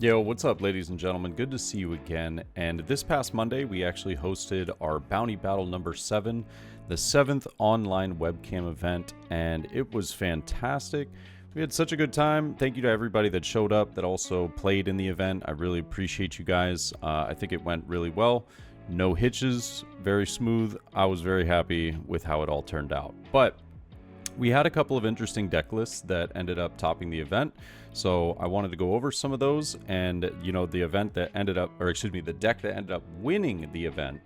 Yo, what's up, ladies and gentlemen? Good to see you again. And this past Monday, we actually hosted our Bounty Battle number 7, the 7th online webcam event, and it was fantastic. We had such a good time. Thank you to everybody that showed up, that also played in the event. I really appreciate you guys. I think it went really well. No hitches, very smooth. I was very happy with how it all turned out. But we had a couple of interesting deck lists that ended up topping the event, so I wanted to go over some of those. And the event that ended up, the deck that ended up winning the event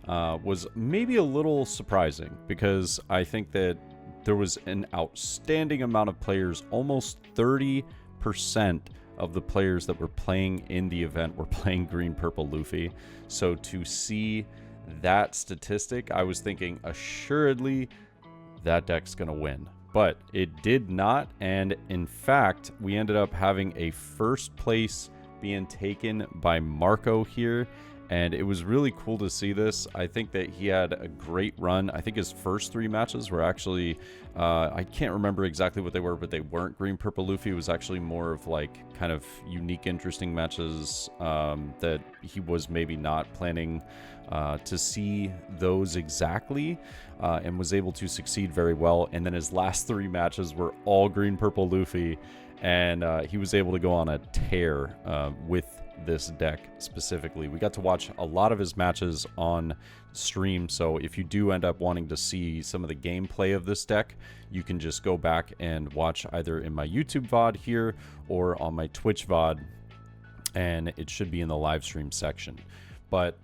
was maybe a little surprising, because I think that there was an outstanding amount of players. Almost 30% of the players that were playing in the event were playing green purple Luffy. So to see that statistic, I was thinking assuredly that deck's gonna win, but it did not. And in fact, we ended up having a first place being taken by Marco here, and it was really cool to see this. I think that he had a great run. I think his first 3 matches were actually I can't remember exactly what they were, but they weren't green purple Luffy. It was actually more of like kind of unique, interesting matches that he was maybe not planning to see those exactly, and was able to succeed very well. And then his last 3 matches were all green purple Luffy, and he was able to go on a tear with this deck specifically. We got to watch a lot of his matches on stream, so if you do end up wanting to see some of the gameplay of this deck, you can just go back and watch either in my YouTube VOD here or on my Twitch VOD, and it should be in the live stream section. But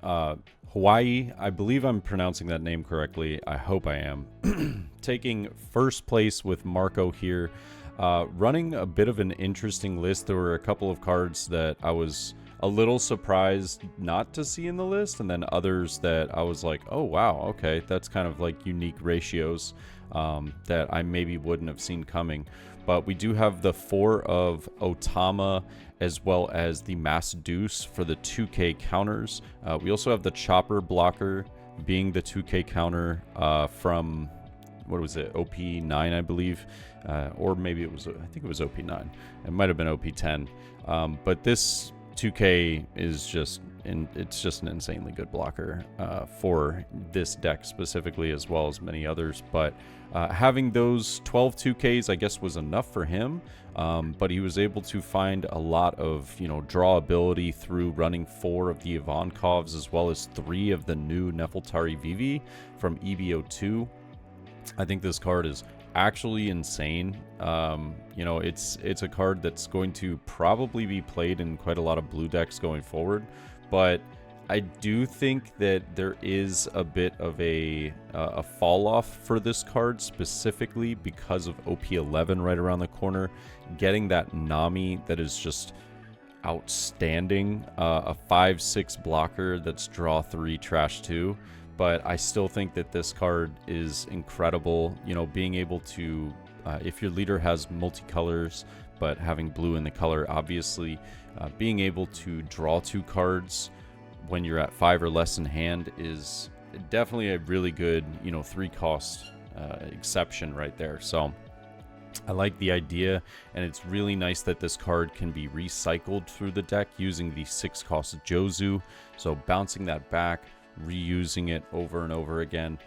Hawaii, I believe I'm pronouncing that name correctly. I hope I am. Taking first place with Marco here, running a bit of an interesting list. There were a couple of cards that I was a little surprised not to see in the list, and then others that I was like, oh wow, okay, that's kind of like unique ratios that I maybe wouldn't have seen coming. But we do have the 4 of Otama, as well as the Mass Deuce for the 2K counters. We also have the Chopper blocker being the 2K counter from, what was it, OP9, I believe, or maybe it was, I think it was OP9. It might have been OP10, but this 2K is just, it's just an insanely good blocker for this deck specifically, as well as many others. But having those 12 2Ks, I guess, was enough for him. But he was able to find a lot of, draw ability through running 4 of the Ivankovs, as well as 3 of the new Nefeltari Vivi from EB02. I think this card is actually insane. It's a card that's going to probably be played in quite a lot of blue decks going forward, but I do think that there is a bit of a fall off for this card, specifically because of OP11 right around the corner. Getting that Nami that is just outstanding, a 5/6 blocker that's draw 3, trash 2. But I still think that this card is incredible. Being able to, if your leader has multicolors, but having blue in the color, obviously, being able to draw 2 cards when you're at 5 or less in hand is definitely a really good, 3-cost exception right there. So I like the idea, and it's really nice that this card can be recycled through the deck using the 6-cost Jozu. So bouncing that back, reusing it over and over again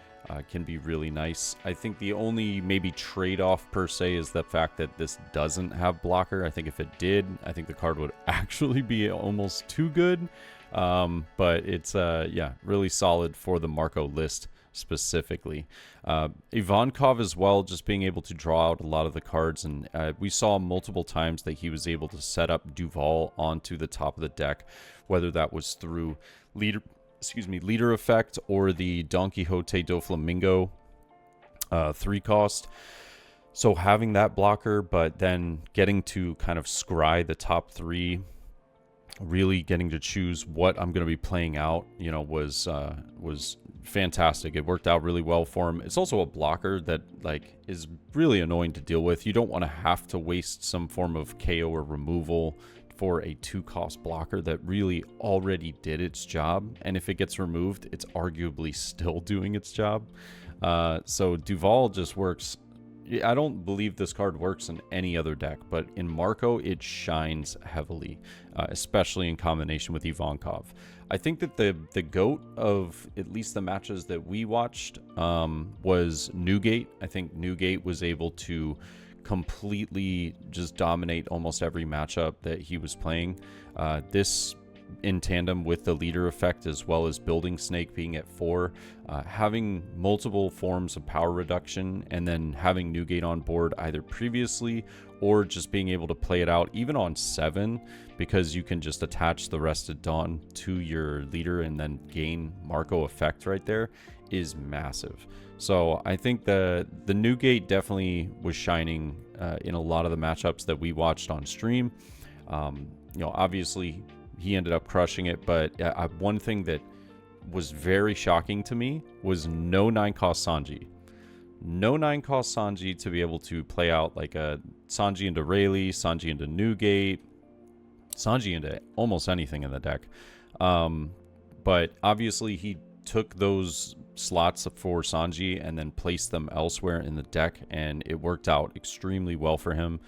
can be really nice. I think the only maybe trade-off per se is the fact that this doesn't have blocker. I think if it did, I think the card would actually be almost too good. But it's really solid for the Marco list specifically. Ivankov as well, just being able to draw out a lot of the cards, and we saw multiple times that he was able to set up Duval onto the top of the deck, whether that was through leader effect or the Don Quixote do Flamingo 3-cost. So having that blocker, but then getting to kind of scry the top 3, really getting to choose what I'm going to be playing out, was fantastic. It worked out really well for him. It's also a blocker that is really annoying to deal with. You don't want to have to waste some form of KO or removal for a 2-cost blocker that really already did its job, and if it gets removed, it's arguably still doing its job. So Duval just works I don't believe this card works in any other deck, but in Marco, it shines heavily, especially in combination with Ivankov. I think that the GOAT of at least the matches that we watched was Newgate. I think Newgate was able to completely just dominate almost every matchup that he was playing. This in tandem with the leader effect, as well as building Snake being at 4, having multiple forms of power reduction, and then having Newgate on board either previously or just being able to play it out even on 7, because you can just attach the Rested Dawn to your leader and then gain Marco effect right there, is massive. So I think the Newgate definitely was shining in a lot of the matchups that we watched on stream. Obviously he ended up crushing it, but one thing that was very shocking to me was no 9-cost Sanji. No 9-cost Sanji to be able to play out like a Sanji into Rayleigh, Sanji into Newgate, Sanji into almost anything in the deck. But obviously he took those slots for Sanji and then placed them elsewhere in the deck, and it worked out extremely well for him.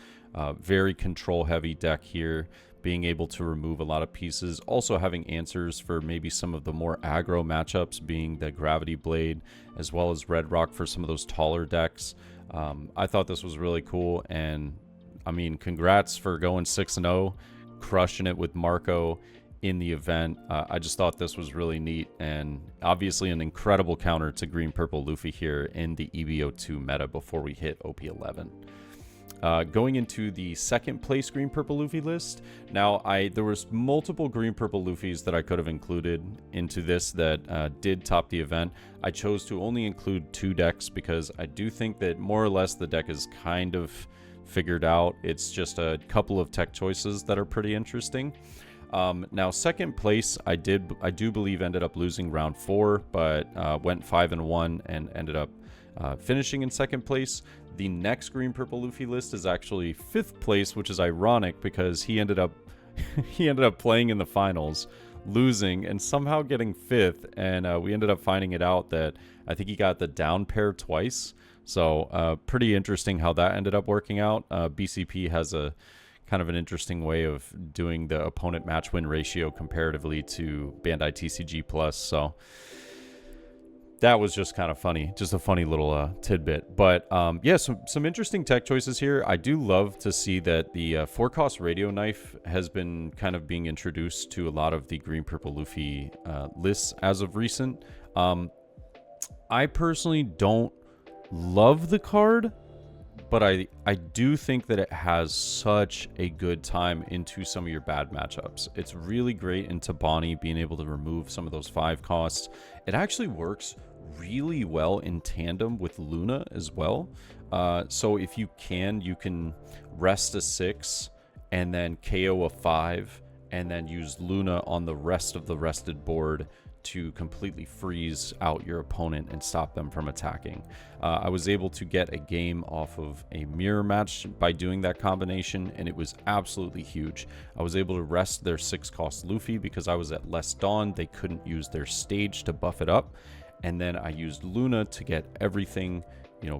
Very control heavy deck here, being able to remove a lot of pieces, also having answers for maybe some of the more aggro matchups, being the Gravity Blade, as well as Red Rock for some of those taller decks. I thought this was really cool, and I mean, congrats for going 6-0, crushing it with Marco in the event. I just thought this was really neat, and obviously an incredible counter to Green Purple Luffy here in the EB02 meta before we hit OP11. Going into the second place Green Purple Luffy list. Now, there was multiple Green Purple Luffys that I could have included into this that did top the event. I chose to only include 2 decks because I do think that more or less the deck is kind of figured out. It's just a couple of tech choices that are pretty interesting. Now, second place, I do believe ended up losing round 4, but went 5-1 and ended up finishing in second place. The next Green Purple Luffy list is actually 5th place, which is ironic because he ended up playing in the finals, losing, and somehow getting 5th. And we ended up finding it out that I think he got the down pair twice. So pretty interesting how that ended up working out. BCP has a kind of an interesting way of doing the opponent match win ratio comparatively to Bandai TCG Plus. So that was just kind of funny, just a funny little tidbit. But yeah, some interesting tech choices here. I do love to see that the 4-cost radio knife has been kind of being introduced to a lot of the Green Purple Luffy lists as of recent. I personally don't love the card, but I do think that it has such a good time into some of your bad matchups. It's really great into Bonnie, being able to remove some of those 5 costs. It actually works really well in tandem with Luna as well. So if you can rest a 6 and then KO a 5 and then use Luna on the rest of the rested board to completely freeze out your opponent and stop them from attacking. I was able to get a game off of a mirror match by doing that combination, and it was absolutely huge. I was able to rest their 6-cost Luffy because I was at less dawn. They couldn't use their stage to buff it up. And then I used Luna to get everything,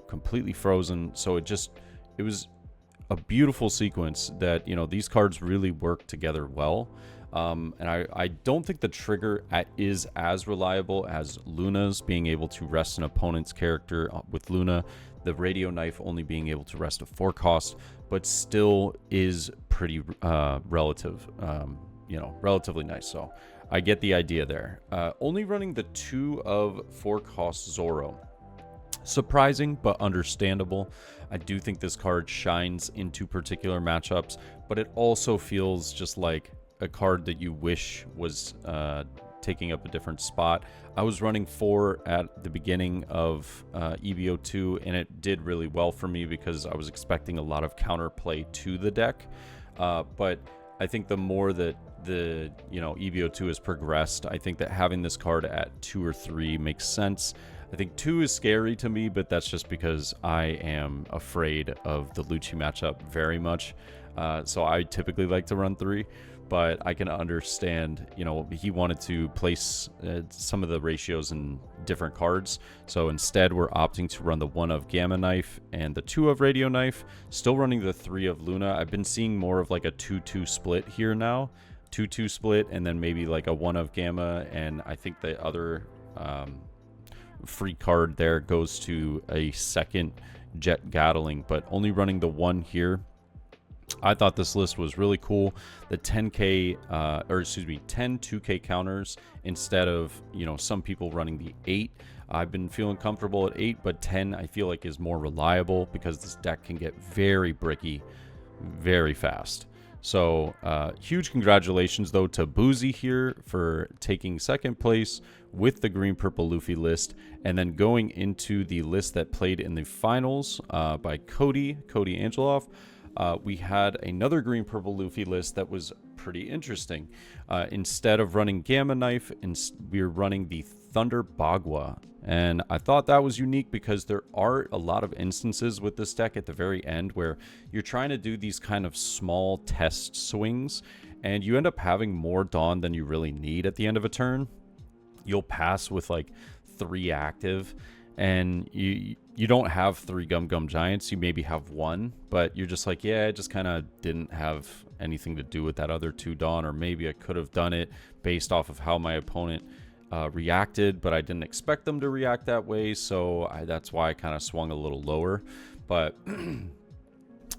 completely frozen. So it was a beautiful sequence that, these cards really work together well. And I don't think the trigger is as reliable as Luna's, being able to rest an opponent's character with Luna, the radio knife only being able to rest a 4-cost, but still is pretty relatively nice. So I get the idea there. Only running the 2 of 4-cost Zoro. Surprising, but understandable. I do think this card shines into particular matchups, but it also feels just like a card that you wish was taking up a different spot. I was running 4 at the beginning of EB02, and it did really well for me because I was expecting a lot of counterplay to the deck. But I think the more that the EB02 has progressed, I think that having this card at 2 or 3 makes sense. I think 2 is scary to me, but that's just because I am afraid of the Lucci matchup very much. So I typically like to run 3. but I can understand, you know, he wanted to place some of the ratios in different cards. So instead, we're opting to run the 1 of Gamma Knife and the 2 of Radio Knife, still running the 3 of Luna. I've been seeing more of like a 2-2 split here now. 2-2 split, and then maybe like a 1 of Gamma, and I think the other free card there goes to a second Jet Gatling, but only running the 1 here. I thought this list was really cool. The 10k or excuse me 10 2k counters instead of, you know, some people running the 8. I've been feeling comfortable at 8, but 10 I feel like is more reliable because this deck can get very bricky very fast. So huge congratulations though to Boozy here for taking second place with the green purple Luffy list, and then going into the list that played in the finals by Cody Angeloff. We had another green purple Luffy list that was pretty interesting. Instead of running Gamma Knife, we were running the Thunder Bagua. And I thought that was unique because there are a lot of instances with this deck at the very end where you're trying to do these kind of small test swings, and you end up having more Dawn than you really need at the end of a turn. You'll pass with like 3 active, and you don't have 3 Gum Gum Giants. You maybe have 1, but you're just like, yeah, it just kind of didn't have anything to do with that other 2 Dawn, or maybe I could have done it based off of how my opponent reacted, but I didn't expect them to react that way, so that's why I kind of swung a little lower. But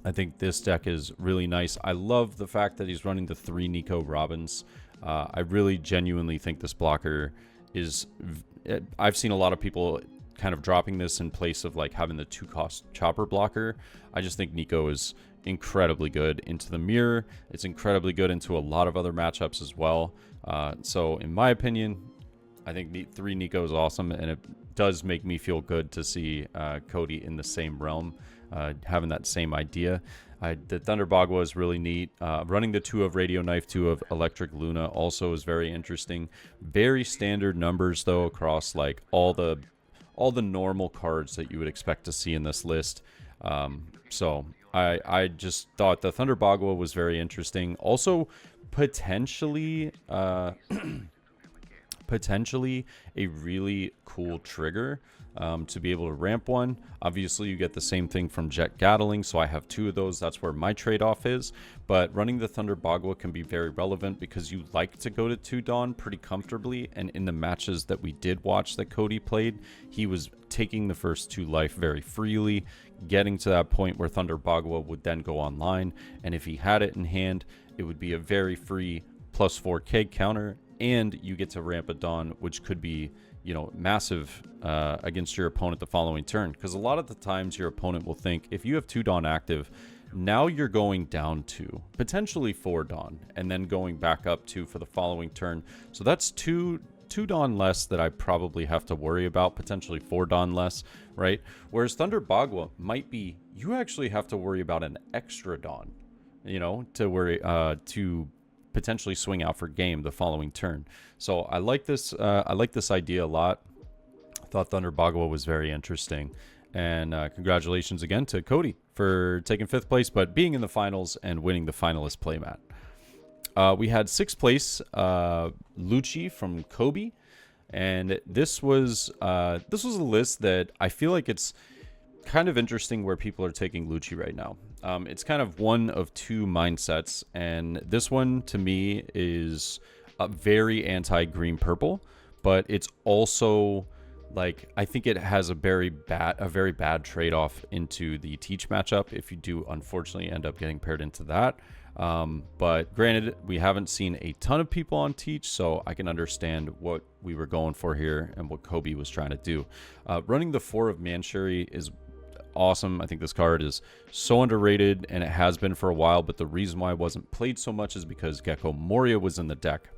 I think this deck is really nice. I love the fact that he's running the 3 Nico Robins. I really genuinely think this blocker is... I've seen a lot of people kind of dropping this in place of like having the 2-cost chopper blocker. I just think Nico is incredibly good into the mirror. It's incredibly good into a lot of other matchups as well. So in my opinion, I think 3 Nico is awesome, and it does make me feel good to see Cody in the same realm, having that same idea. The Thunder Bagua is really neat. Running the 2 of Radio Knife, 2 of Electric Luna also is very interesting. Very standard numbers though across like all the normal cards that you would expect to see in this list. So I just thought the Thunder Bagua was very interesting. Also potentially potentially a really cool trigger to be able to ramp one. Obviously you get the same thing from Jet Gatling, so I have 2 of those. That's where my trade-off is, but running the Thunder Bagua can be very relevant because you like to go to 2 Dawn pretty comfortably, and in the matches that we did watch that Cody played, he was taking the first 2 life very freely, getting to that point where Thunder Bagua would then go online, and if he had it in hand, it would be a very free plus 4k counter, and you get to ramp a Dawn, which could be, you know, massive against your opponent the following turn. Because a lot of the times your opponent will think, if you have 2 Dawn active, now you're going down 2, potentially 4 Dawn, and then going back up 2 for the following turn. So that's 2 Dawn less that I probably have to worry about, potentially 4 Dawn less, right? Whereas Thunder Bagua might be, you actually have to worry about an extra Dawn, you know, to worry, to potentially swing out for game the following turn. So I like this idea a lot. I thought Thunder Bagua was very interesting, and congratulations again to Cody for taking 5th place but being in the finals and winning the finalist playmat. We had 6th place Lucci from Kobe, and this was a list that I feel like it's kind of interesting where people are taking Lucci right now. It's kind of one of 2 mindsets, and this one to me is a very anti-green purple, but it's also like, I think it has a very bad trade-off into the Teach matchup if you do unfortunately end up getting paired into that. But granted, we haven't seen a ton of people on Teach, so I can understand what we were going for here and what Kobe was trying to do. Running the 4 of Manchuri is awesome. I think this card is so underrated, and it has been for a while, but the reason why it wasn't played so much is because Gecko Moria was in the deck.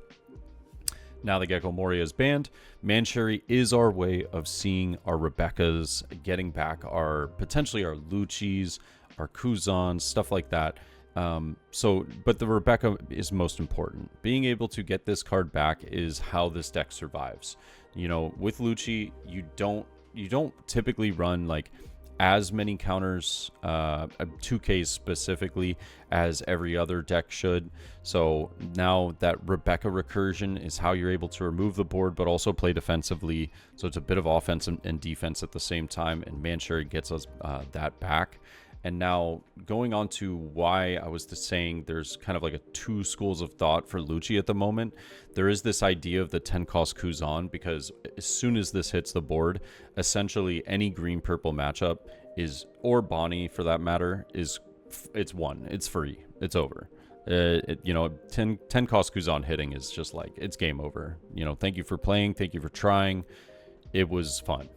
Now that Gecko Moria is banned, Manchuri is our way of seeing our Rebeccas, getting back our potentially our Luccis, our Kuzans, stuff like that. But the Rebecca is most important. Being able to get this card back is how this deck survives. You know, with Lucci, you don't typically run like as many counters, 2Ks specifically, as every other deck should. So now that Rebecca recursion is how you're able to remove the board, but also play defensively. So it's a bit of offense and defense at the same time, and Mancherry gets us that back. And now going on to why I was just saying there's kind of like a two schools of thought for Lucci at the moment. There is this idea of the 10 cost Kuzan, because as soon as this hits the board, essentially any green purple matchup is, or Bonnie for that matter, is, it's won. It's free. It's over. 10 cost Kuzan hitting is just like, it's game over. Thank you for playing. Thank you for trying. It was fun.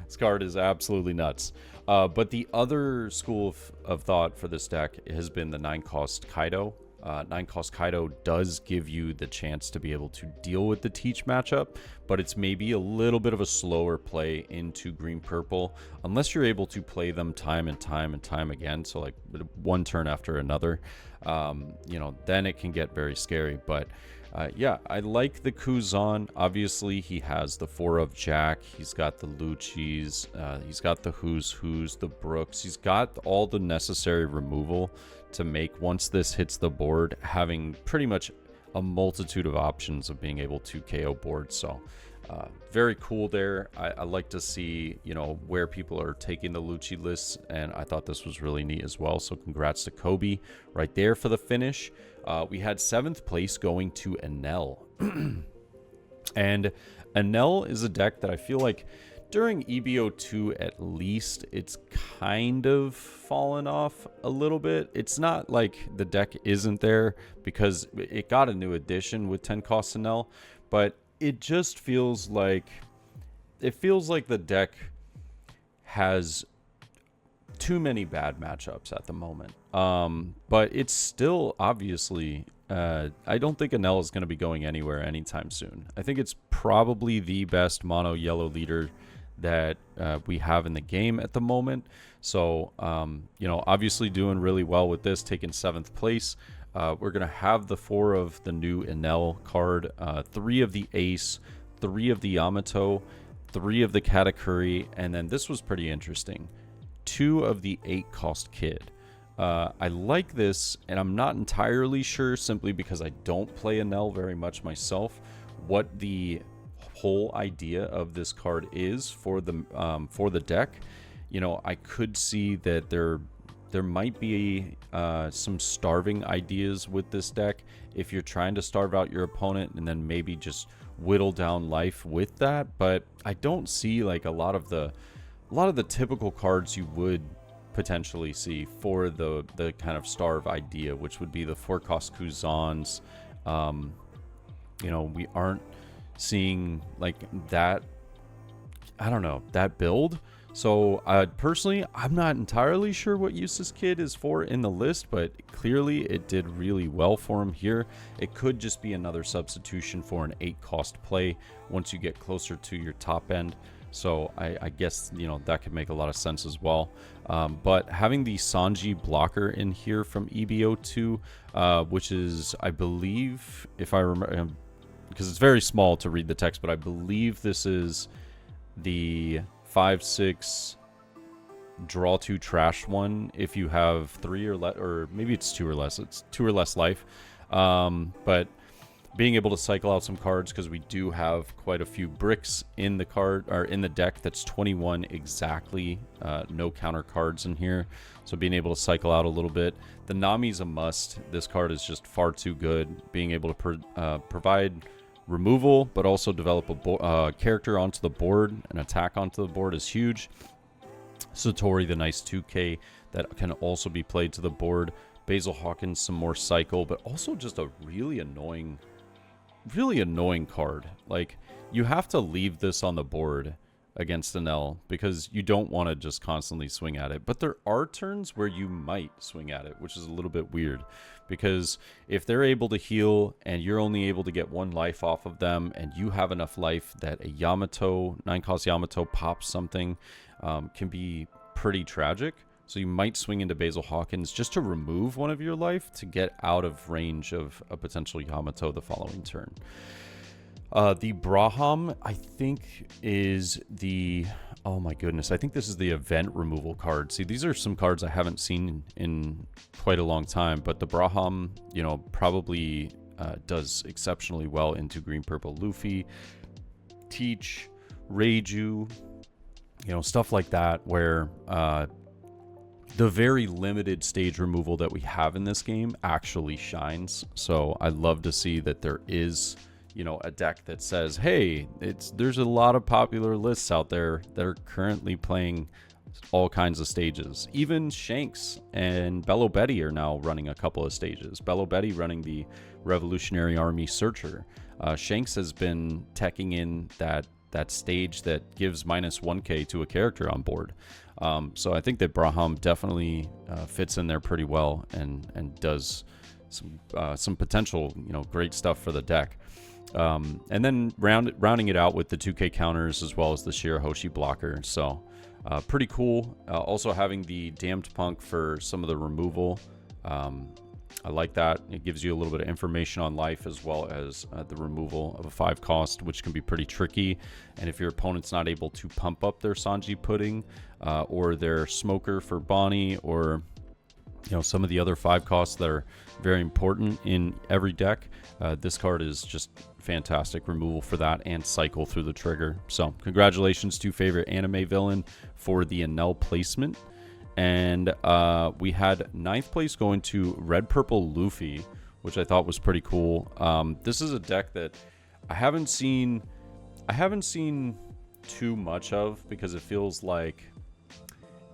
This card is absolutely nuts. But the other school of thought for this deck has been the 9-cost Kaido. 9-cost Kaido does give you the chance to be able to deal with the Teach matchup, but it's maybe a little bit of a slower play into green-purple, unless you're able to play them time and time and time again, so like one turn after another, then it can get very scary. But yeah, I like the Kuzan. Obviously, he has the 4 of Jack. He's got the Luccis. He's got the Who's, the Brooks. He's got all the necessary removal to make, once this hits the board, having pretty much a multitude of options of being able to KO boards. So very cool there. I like to see, where people are taking the Lucci lists, and I thought this was really neat as well. So congrats to Kobe right there for the finish. We had 7th place going to Enel. And Enel is a deck that I feel like during EB02 at least, it's kind of fallen off a little bit. It's not like the deck isn't there, because it got a new addition with 10 cost Enel, but it just feels like, the deck has too many bad matchups at the moment. But it's still obviously, I don't think Enel is going to be going anywhere anytime soon. I think it's probably the best mono yellow leader that we have in the game at the moment. So, obviously doing really well with this, taking 7th place. We're going to have the 4 of the new Enel card, 3 of the Ace, 3 of the Yamato, 3 of the Katakuri, and then this was pretty interesting, 2 of the 8-cost Kid. I like this, and I'm not entirely sure, simply because I don't play Enel very much myself, what the whole idea of this card is for the deck. I could see that there might be some starving ideas with this deck if you're trying to starve out your opponent and then maybe just whittle down life with that. But I don't see like a lot of the typical cards you would potentially see for the kind of starve idea, which would be the 4-cost Kuzans. We aren't seeing like that, I don't know, that build. So personally, I'm not entirely sure what use this kid is for in the list, but clearly it did really well for him here. It could just be another substitution for an 8-cost play once you get closer to your top end. So I guess, that could make a lot of sense as well. But having the Sanji blocker in here from EB02, which is, I believe, if I remember, because it's very small to read the text, but I believe this is the 5/6 draw 2 trash one if you have 3 or less, or maybe it's 2 or less. It's 2 or less life. But being able to cycle out some cards, because we do have quite a few bricks in the card, or in the deck. That's 21 exactly, no counter cards in here, so being able to cycle out a little bit. The Nami's a must. This card is just far too good. Being able to provide removal, but also develop a character onto the board, an attack onto the board is huge. Satori, the nice 2K that can also be played to the board. Basil Hawkins, some more cycle, but also just a really annoying card. Like, you have to leave this on the board against Enel because you don't want to just constantly swing at it. But there are turns where you might swing at it, which is a little bit weird, because if they're able to heal and you're only able to get 1 life off of them, and you have enough life that a Yamato, 9-cost Yamato pops something, can be pretty tragic. So you might swing into Basil Hawkins just to remove 1 of your life to get out of range of a potential Yamato the following turn. The Braham, I think, is the Oh my goodness, I think this is the event removal card. See, these are some cards I haven't seen in quite a long time, but the Braham, you know, probably does exceptionally well into green purple Luffy, Teach, Reiju, you know, stuff like that, where the very limited stage removal that we have in this game actually shines. So I love to see that there is, you know, a deck that says, hey, there's a lot of popular lists out there that are currently playing all kinds of stages. Even Shanks and Bello Betty are now running a couple of stages. Bello Betty running the Revolutionary Army Searcher. Shanks has been teching in that stage that gives minus 1k to a character on board. So I think that Braham definitely fits in there pretty well and does some potential, you know, great stuff for the deck. And then rounding it out with the 2k counters as well as the Shirahoshi blocker. So pretty cool. Also having the Damned Punk for some of the removal. I like that. It gives you a little bit of information on life as well as the removal of a 5 cost, which can be pretty tricky. And if your opponent's not able to pump up their Sanji Pudding or their Smoker for Bonnie, or you know, some of the other 5 costs that are very important in every deck, this card is just fantastic removal for that and cycle through the trigger. So congratulations to favorite anime villain for the Enel placement. And we had 9th place going to red purple Luffy, which I thought was pretty cool. This is a deck that I haven't seen too much of, because it feels like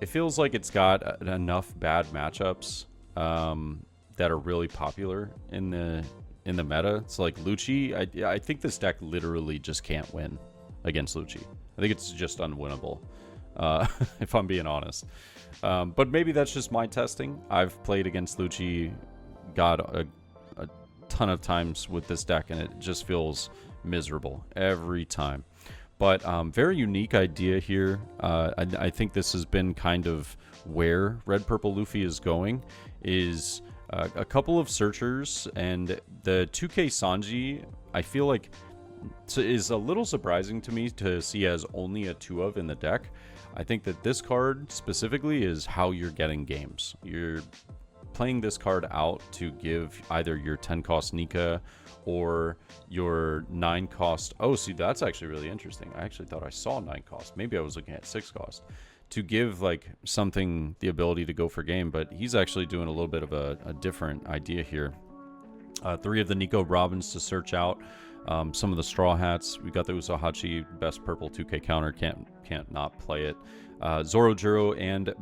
it's got enough bad matchups that are really popular in the meta. It's like Lucci. I think this deck literally just can't win against Lucci. I think it's just unwinnable, if I'm being honest. But maybe that's just my testing. I've played against Lucci, got a ton of times with this deck, and it just feels miserable every time. But very unique idea here. I think this has been kind of where red purple Luffy is going, is a couple of searchers, and the 2k Sanji I feel like is a little surprising to me to see as only a 2 of in the deck. I think that this card specifically is how you're getting games. You're playing this card out to give either your 10 cost Nika or your 9 cost. Oh, see, that's actually really interesting. I actually thought I saw 9 cost. Maybe I was looking at 6 cost. To give like something the ability to go for game, but he's actually doing a little bit of a different idea here. 3 of the Nico Robins to search out. Some of the Straw Hats. We got the Usahachi, best purple 2k counter. Can't not play it. Zorojuro and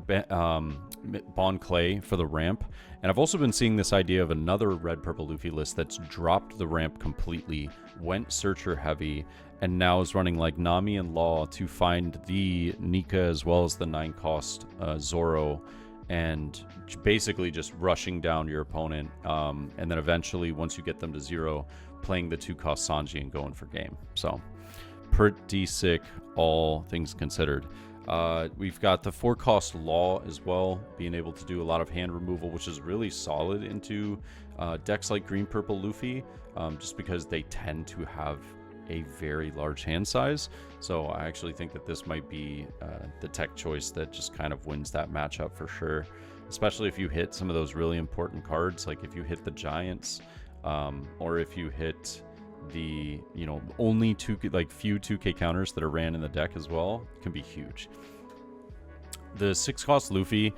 Bon Clay for the ramp. And I've also been seeing this idea of another red purple Luffy list that's dropped the ramp completely, went searcher heavy, and now is running like Nami and Law to find the Nika as well as the 9 cost Zoro, and basically just rushing down your opponent, and then eventually once you get them to 0, playing the 2 cost Sanji and going for game. So pretty sick, all things considered. We've got the 4 cost Law as well, being able to do a lot of hand removal, which is really solid into decks like green purple Luffy, just because they tend to have a very large hand size. So I actually think that this might be the tech choice that just kind of wins that matchup for sure, especially if you hit some of those really important cards, like if you hit the Giants, or if you hit the, you know, only few 2k counters that are ran in the deck as well, can be huge. The 6 cost Luffy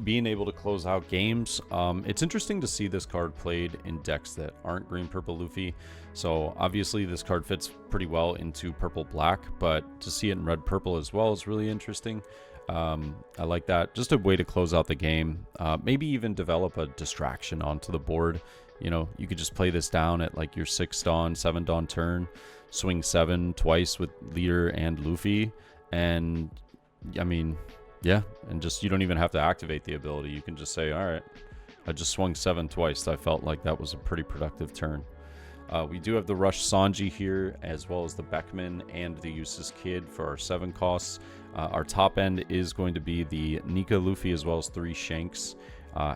being able to close out games. It's interesting to see this card played in decks that aren't green purple Luffy. So obviously this card fits pretty well into purple black, but to see it in red purple as well is really interesting. I like that. Just a way to close out the game. Maybe even develop a distraction onto the board. You know, you could just play this down at like your 6 Dawn, 7 Dawn turn, swing 7 twice with leader and Luffy, and I mean, yeah, and just you don't even have to activate the ability. You can just say, all right, I just swung 7 twice. I felt like that was a pretty productive turn. We do have the Rush Sanji here, as well as the Beckman and the Useless Kid for our 7 costs. Our top end is going to be the Nika Luffy, as well as 3 Shanks.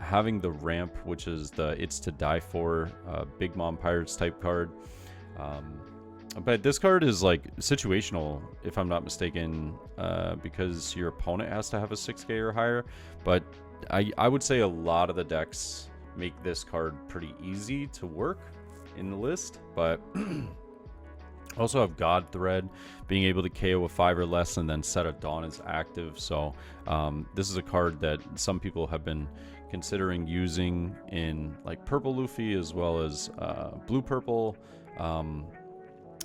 Having the ramp, which is the It's to Die For Big Mom Pirates type card. But this card is like situational, if I'm not mistaken, because your opponent has to have a 6K or higher. But I would say a lot of the decks make this card pretty easy to work in the list. But also have God Thread, being able to KO a 5 or less and then Set of Dawn is active. So this is a card that some people have been considering using in like purple Luffy as well as blue purple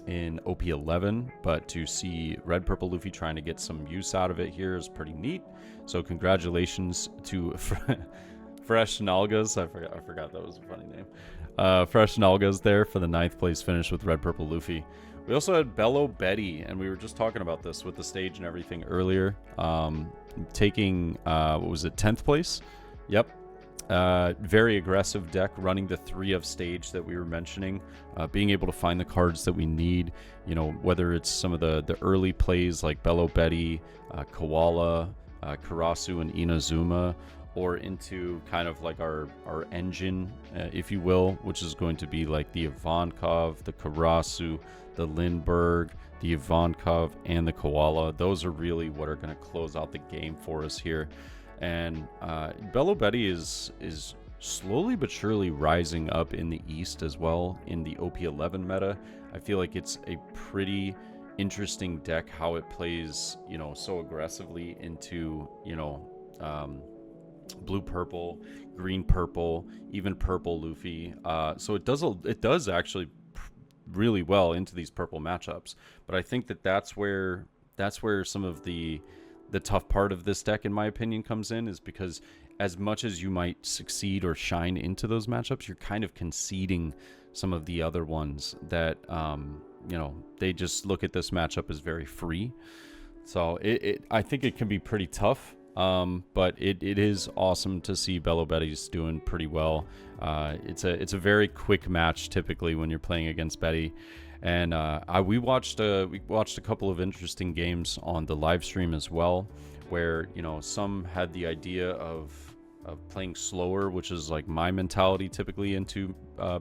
in OP11, but to see red purple Luffy trying to get some use out of it here is pretty neat. So congratulations to Fresh Nalgas. I forgot that was a funny name. Fresh Nalgas there for the 9th place finish with red purple Luffy. We also had Bello Betty, and we were just talking about this with the stage and everything earlier. Taking what was it, 10th place? Yep. Very aggressive deck, running the 3 of stage that we were mentioning, being able to find the cards that we need, you know, whether it's some of the early plays like Bello Betty, Koala, Karasu, and Inazuma, or into kind of like our engine, if you will, which is going to be like the Ivankov, the Karasu, the Lindbergh, the Ivankov, and the Koala. Those are really what are going to close out the game for us here. And Bello Betty is slowly but surely rising up in the East as well in the OP11 meta. I feel like it's a pretty interesting deck how it plays, you know, so aggressively into, you know, blue purple, green purple, even purple Luffy. So it does actually really well into these purple matchups. But I think that's where some of the tough part of this deck, in my opinion, comes in, is because as much as you might succeed or shine into those matchups, you're kind of conceding some of the other ones that, you know, they just look at this matchup as very free. So I think it can be pretty tough, but it is awesome to see Bello Betty's doing pretty well. It's a very quick match typically when you're playing against Betty. And we watched a couple of interesting games on the live stream as well, where, you know, some had the idea of playing slower, which is like my mentality typically into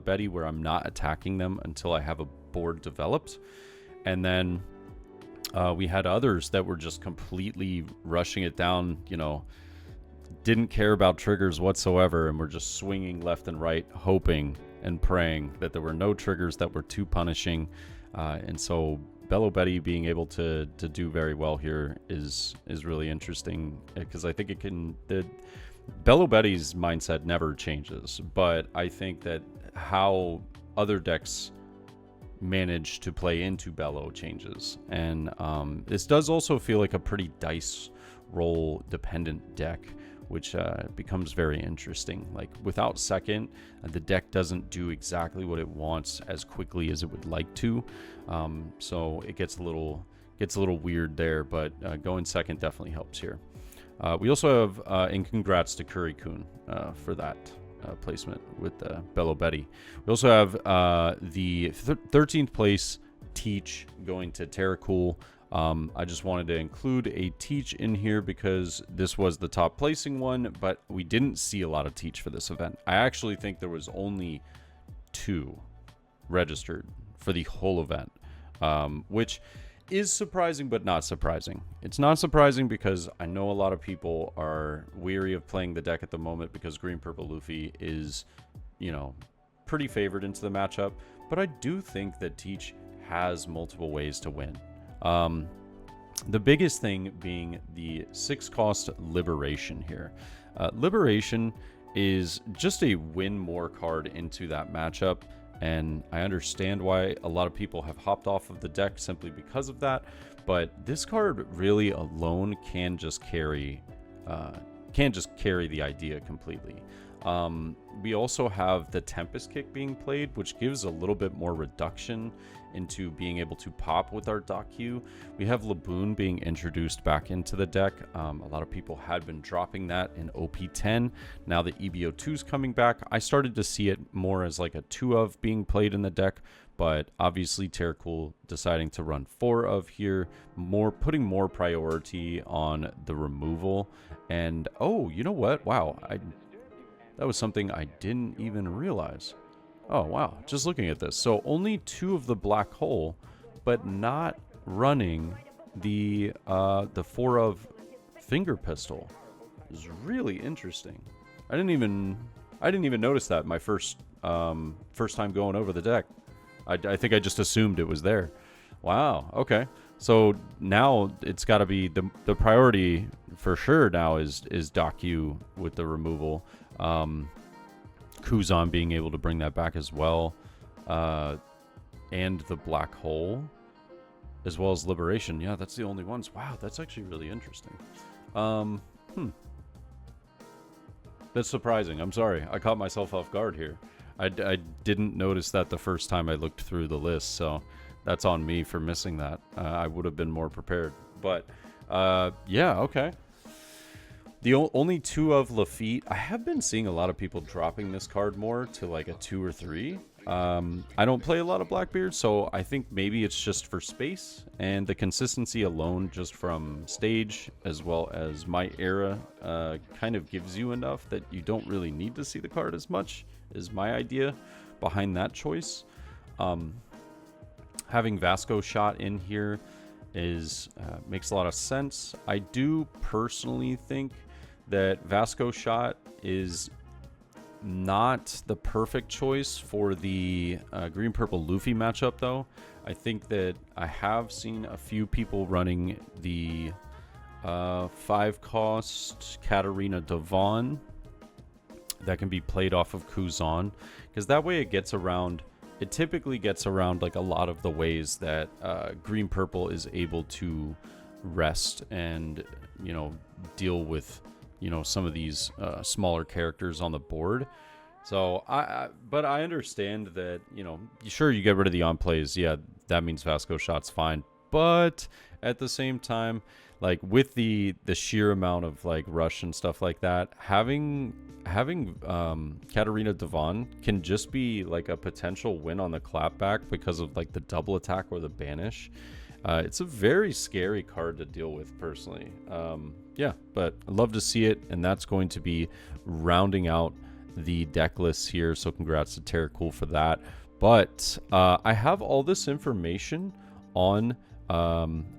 Betty, where I'm not attacking them until I have a board developed. And then we had others that were just completely rushing it down, you know, didn't care about triggers whatsoever, and were just swinging left and right, hoping and praying that there were no triggers that were too punishing. And so Bello Betty being able to do very well here is really interesting, because I think Bello Betty's mindset never changes, but I think that how other decks manage to play into Bello changes. And this does also feel like a pretty dice roll dependent deck, which becomes very interesting. Like without second, the deck doesn't do exactly what it wants as quickly as it would like to. So it gets a little weird there, but going second definitely helps here. We also have, and congrats to Curry-kun for that placement with Bello Betty. We also have the 13th place Teach going to Terracool. I just wanted to include a Teach in here because this was the top placing one, but we didn't see a lot of Teach for this event. I actually think there was only 2 registered for the whole event, which is surprising but not surprising. It's not surprising because I know a lot of people are weary of playing the deck at the moment because green purple Luffy is, you know, pretty favored into the matchup, but I do think that Teach has multiple ways to win. The biggest thing being the 6-cost Liberation here. Liberation is just a win more card into that matchup, and I understand why a lot of people have hopped off of the deck simply because of that, but this card really alone can just carry the idea completely. We also have the Tempest Kick being played, which gives a little bit more reduction into being able to pop with our Dock Q. We have Laboon being introduced back into the deck. A lot of people had been dropping that in OP10. Now the EB02 is coming back. I started to see it more as like a 2 of being played in the deck, but obviously Terracool deciding to run 4 of here, putting more priority on the removal. And oh, you know what? Wow, that was something I didn't even realize. Oh, wow. Just looking at this. So only 2 of the black hole, but not running the 4 of finger pistol. Is really interesting. I didn't even notice that my first time going over the deck. I think I just assumed it was there. Wow. Okay. So now it's got to be the priority for sure. Now is Docu with the removal. Kuzan being able to bring that back as well, and the black hole, as well as liberation. Yeah, that's the only ones. Wow, that's actually really interesting. That's surprising. I'm sorry. I caught myself off guard here. I didn't notice that the first time I looked through the list, so that's on me for missing that. I would have been more prepared. But, yeah, okay. The only 2 of Lafitte. I have been seeing a lot of people dropping this card more to like a 2 or 3. I don't play a lot of Blackbeard, so I think maybe it's just for space and the consistency alone, just from stage as well as my era, kind of gives you enough that you don't really need to see the card as much, is my idea behind that choice. Having Vasco shot in here is makes a lot of sense. I do personally think that Vasco shot is not the perfect choice for the green-purple Luffy matchup, though. I think that I have seen a few people running the 5-cost Katarina Devon that can be played off of Kuzan, because that way it gets around. It typically gets around like a lot of the ways that green-purple is able to rest and, you know, deal with, you know, some of these smaller characters on the board. So but I understand that, you know, sure, you get rid of the on plays. Yeah, that means Vasco shot's fine. But at the same time, like with the sheer amount of like rush and stuff like that, having Katarina Devon can just be like a potential win on the clapback because of like the double attack or the banish. It's a very scary card to deal with personally. Yeah, but I'd love to see it, and that's going to be rounding out the deck lists here. So congrats to Terracool for that. But I have all this information on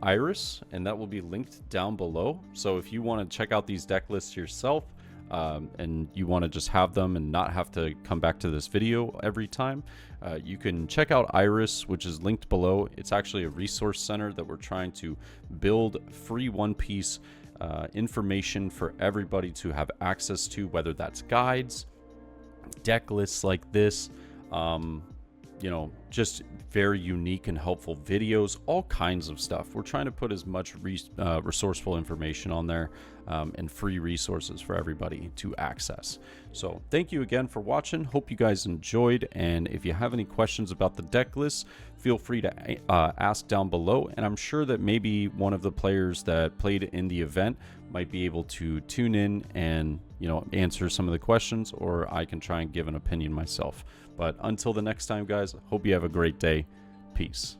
Iris, and that will be linked down below. So if you want to check out these deck lists yourself, and you want to just have them and not have to come back to this video every time, you can check out Iris, which is linked below. It's actually a resource center that we're trying to build free One Piece information for everybody to have access to, whether that's guides, deck lists like this, you know, just very unique and helpful videos, all kinds of stuff. We're trying to put as much resourceful information on there, and free resources for everybody to access. So thank you again for watching. Hope you guys enjoyed, and if you have any questions about the deck list, feel free to ask down below, and I'm sure that maybe one of the players that played in the event might be able to tune in and, you know, answer some of the questions, or I can try and give an opinion myself. But until the next time, guys, hope you have a great day. Peace.